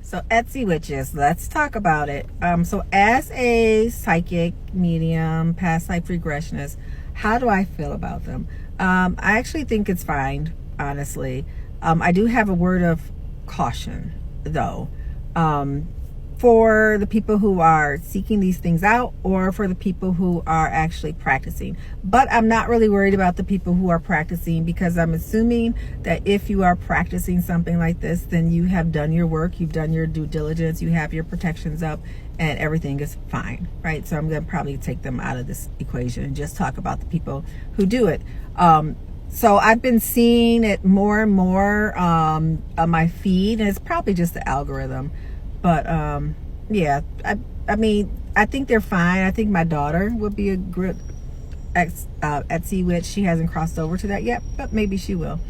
So Etsy witches, let's talk about it. So as a psychic medium, past life regressionist, how do I feel about them? I actually think it's fine, honestly. I do have a word of caution, though, for the people who are seeking these things out or for the people who are actually practicing. But I'm not really worried about the people who are practicing, because I'm assuming that if you are practicing something like this, then you have done your work, you've done your due diligence, you have your protections up, and everything is fine, right? So I'm going to probably take them out of this equation and just talk about the people who do it. So I've been seeing it more and more on my feed, and it's probably just the algorithm. But yeah, I mean, I think they're fine. I think my daughter would be a good Etsy witch. She hasn't crossed over to that yet, but maybe she will.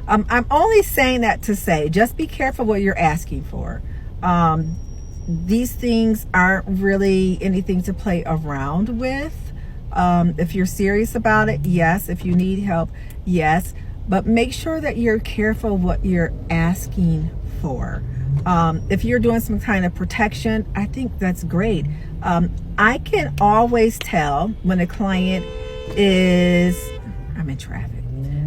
I'm only saying that to say, just be careful what you're asking for. These things aren't really anything to play around with. If you're serious about it, yes. If you need help, yes. But make sure that you're careful what you're asking for. If you're doing some kind of protection, I think that's great. I can always tell when a client is, I'm in traffic.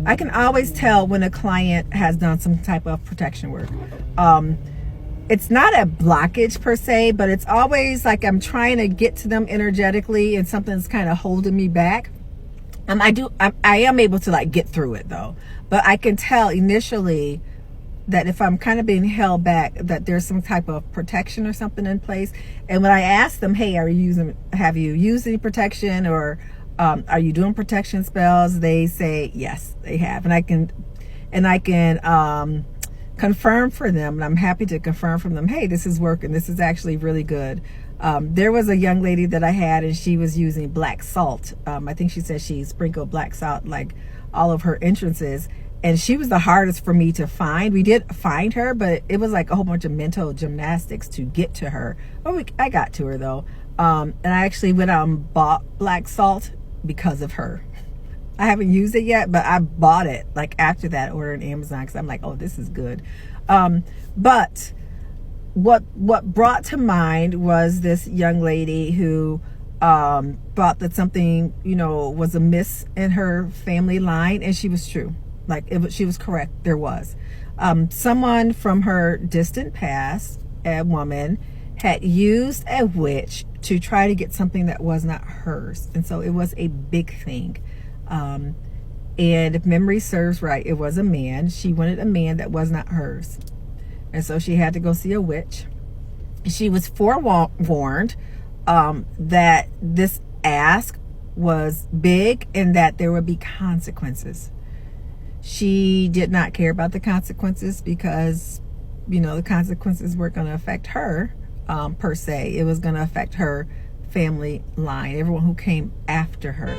I can always tell when a client has done some type of protection work. It's not a blockage per se, but it's always like I'm trying to get to them energetically and something's kind of holding me back. I am able to like get through it though, but I can tell initially that if I'm kind of being held back, that there's some type of protection or something in place. And when I ask them, hey, have you used any protection, or are you doing protection spells? They say yes, they have, and I can confirm for them, and I'm happy to confirm from them, hey, this is working. This is actually really good. There was a young lady that I had, and she was using black salt. I think she said she sprinkled black salt like all of her entrances. And she was the hardest for me to find. We did find her, but it was like a whole bunch of mental gymnastics to get to her. But I got to her though. And I actually went out and bought black salt because of her. I haven't used it yet, but I bought it like after that order on Amazon, because I'm like, oh, this is good. But what brought to mind was this young lady who thought that something, was amiss in her family line, and she was true. She was correct. There was someone from her distant past, a woman, had used a witch to try to get something that was not hers, and so it was a big thing. And if memory serves right, it was a man. She wanted a man that was not hers, and so she had to go see a witch. She was forewarned that this ask was big and that there would be consequences. She did not care about the consequences because, the consequences weren't going to affect her per se. It was going to affect her family line, everyone who came after her.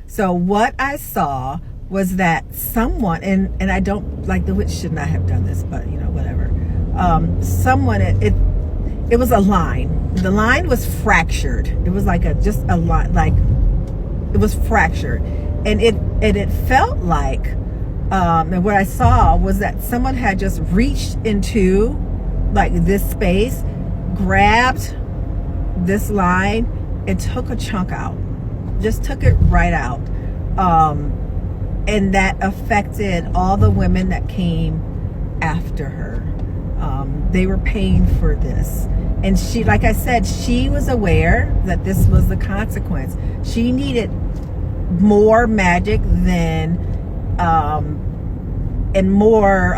So what I saw was that someone, and I don't, like, the witch should not have done this, but, whatever. Someone, it was a line. The line was fractured. It was like just a line, like it was fractured. And it felt like, and what I saw was that someone had just reached into like this space, grabbed this line and took a chunk out, just took it right out. And that affected all the women that came after her. They were paying for this. And she, like I said, she was aware that this was the consequence. She needed more magic than and more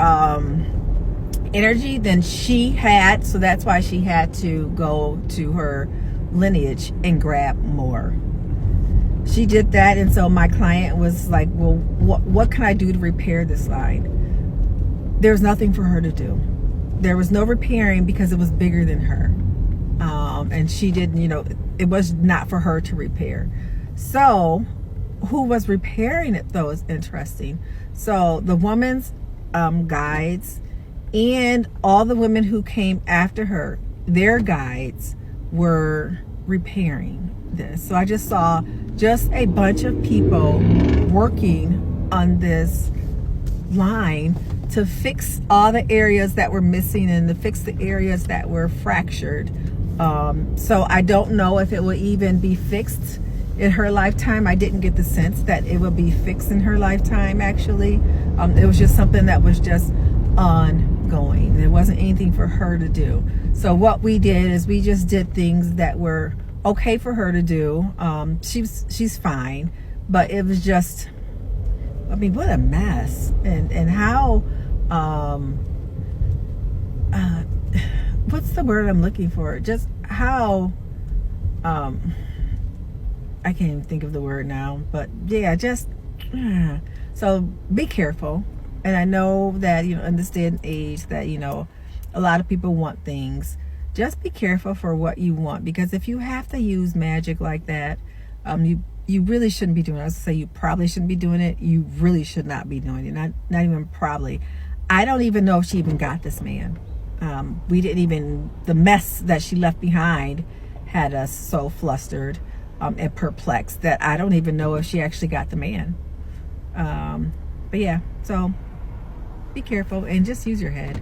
energy than she had, so that's why she had to go to her lineage and grab more. She did that, and so my client was like, well, what can I do to repair this line? There's nothing for her to do. There was no repairing because it was bigger than her, and she didn't, it was not for her to repair. So who was repairing it though is interesting. So the woman's guides and all the women who came after her, their guides were repairing this. So I just saw just a bunch of people working on this line to fix all the areas that were missing and to fix the areas that were fractured. So I don't know if it will even be fixed in her lifetime. I didn't get the sense that it would be fixed in her lifetime, actually. It was just something that was just ongoing. There wasn't anything for her to do. So what we did is we just did things that were okay for her to do. She's fine, but it was just, I mean, what a mess. And how, what's the word I'm looking for? Just how, I can't even think of the word now, but yeah, just, so be careful. And I know that, you know, in this day and age that, you know, a lot of people want things. Just be careful for what you want, because if you have to use magic like that, you really shouldn't be doing it. I was gonna say you probably shouldn't be doing it. You really should not be doing it. Not even probably. I don't even know if she even got this man. We didn't even, the mess that she left behind had us so flustered and perplexed that I don't even know if she actually got the man. But yeah, so be careful and just use your head.